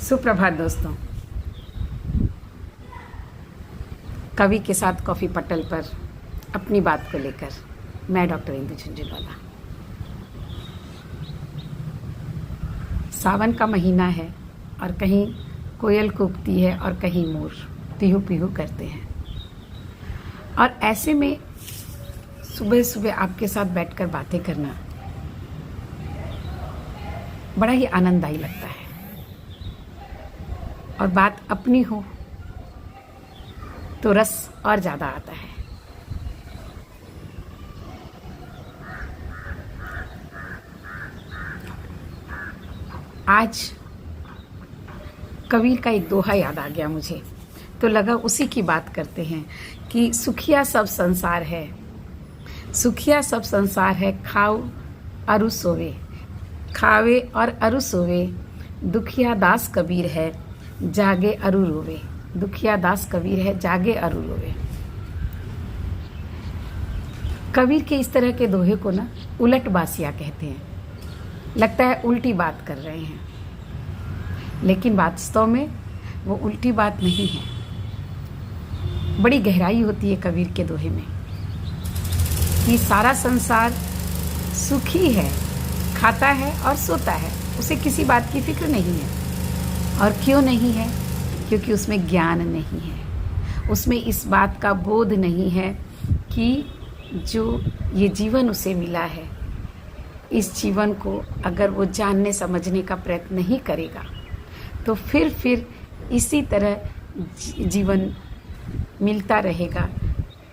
सुप्रभात दोस्तों। कवि के साथ कॉफ़ी पटल पर अपनी बात को लेकर मैं डॉक्टर इंदु झुंझुनवाला। सावन का महीना है और कहीं कोयल कूकती है और कहीं मोर पीहू पीहू करते हैं, और ऐसे में सुबह सुबह आपके साथ बैठकर बातें करना बड़ा ही आनंददायी लगता है। और बात अपनी हो तो रस और ज़्यादा आता है। आज कबीर का एक दोहा याद आ गया मुझे, तो लगा उसी की बात करते हैं कि सुखिया सब संसार है, सुखिया सब संसार है, खाओ अरु सोवे, खावे और अरु सोवे, दुखिया दास कबीर है, जागे अरु रोवे। दुखिया दास कबीर है, जागे अरु रोवे। कबीर के इस तरह के दोहे को ना उलट बासिया कहते हैं। लगता है उल्टी बात कर रहे हैं, लेकिन वास्तव में वो उल्टी बात नहीं है। बड़ी गहराई होती है कबीर के दोहे में कि सारा संसार सुखी है, खाता है और सोता है, उसे किसी बात की फिक्र नहीं है। और क्यों नहीं है? क्योंकि उसमें ज्ञान नहीं है, उसमें इस बात का बोध नहीं है कि जो ये जीवन उसे मिला है, इस जीवन को अगर वो जानने समझने का प्रयत्न नहीं करेगा तो फिर इसी तरह जीवन मिलता रहेगा।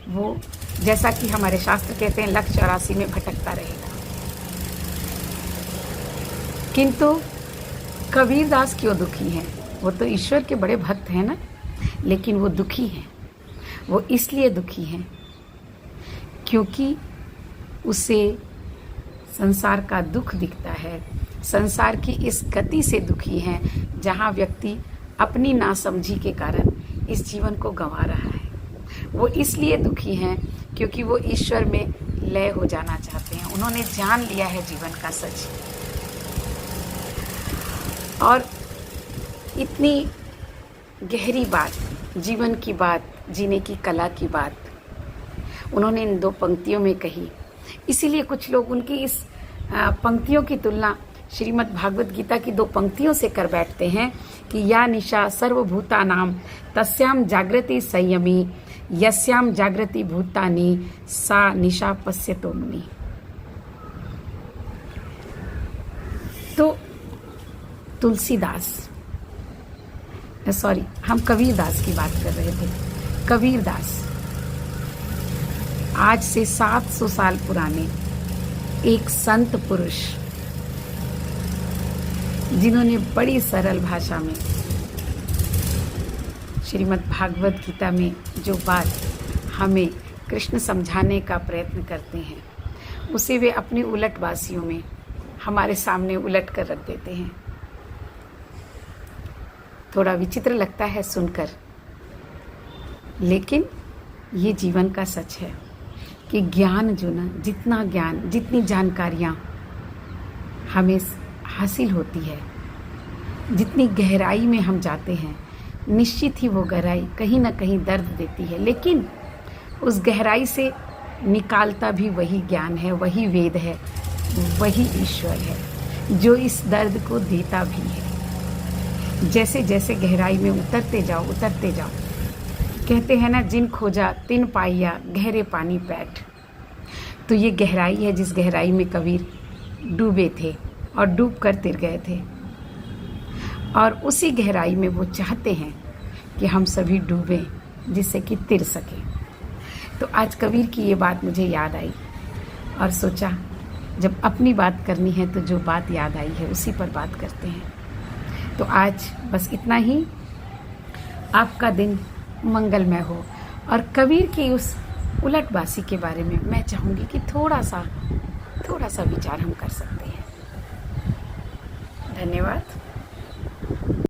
वो जैसा कि हमारे शास्त्र कहते हैं, लक्ष्य 84 में भटकता रहेगा। किंतु कबीरदास क्यों दुखी हैं? वो तो ईश्वर के बड़े भक्त हैं ना, लेकिन वो दुखी हैं। वो इसलिए दुखी हैं क्योंकि उसे संसार का दुख दिखता है, संसार की इस गति से दुखी हैं जहाँ व्यक्ति अपनी नासमझी के कारण इस जीवन को गंवा रहा है। वो इसलिए दुखी हैं क्योंकि वो ईश्वर में लय हो जाना चाहते हैं। उन्होंने जान लिया है जीवन का सच, और इतनी गहरी बात, जीवन की बात, जीने की कला की बात उन्होंने इन दो पंक्तियों में कही। इसीलिए कुछ लोग उनकी इस पंक्तियों की तुलना श्रीमद् भागवत गीता की दो पंक्तियों से कर बैठते हैं कि या निशा सर्वभूतानां तस्याम जागृति संयमी, यस्याम जागृति भूतानि सा निशा पश्यतो मुनि। तो तुलसीदास, सॉरी, हम कबीरदास की बात कर रहे थे। कबीरदास आज से 700 साल पुराने एक संत पुरुष, जिन्होंने बड़ी सरल भाषा में श्रीमद् भागवत गीता में जो बात हमें कृष्ण समझाने का प्रयत्न करते हैं, उसे वे अपनी उलटबासियों में हमारे सामने उलट कर रख देते हैं। थोड़ा विचित्र लगता है सुनकर, लेकिन ये जीवन का सच है कि ज्ञान जो ना, जितना ज्ञान, जितनी जानकारियाँ हमें हासिल होती है, जितनी गहराई में हम जाते हैं, निश्चित ही वो गहराई कहीं ना कहीं दर्द देती है, लेकिन उस गहराई से निकालता भी वही ज्ञान है, वही वेद है, वही ईश्वर है जो इस दर्द को देता भी है। जैसे जैसे गहराई में उतरते जाओ, कहते हैं ना, जिन खोजा तिन पाइया गहरे पानी पैठ। तो ये गहराई है जिस गहराई में कबीर डूबे थे और डूब कर तिर गए थे, और उसी गहराई में वो चाहते हैं कि हम सभी डूबें जिससे कि तिर सके। तो आज कबीर की ये बात मुझे याद आई और सोचा जब अपनी बात करनी है तो जो बात याद आई है उसी पर बात करते हैं। तो आज बस इतना ही। आपका दिन मंगलमय हो। और कबीर की उस उलटबासी के बारे में मैं चाहूँगी कि थोड़ा सा विचार हम कर सकते हैं। धन्यवाद।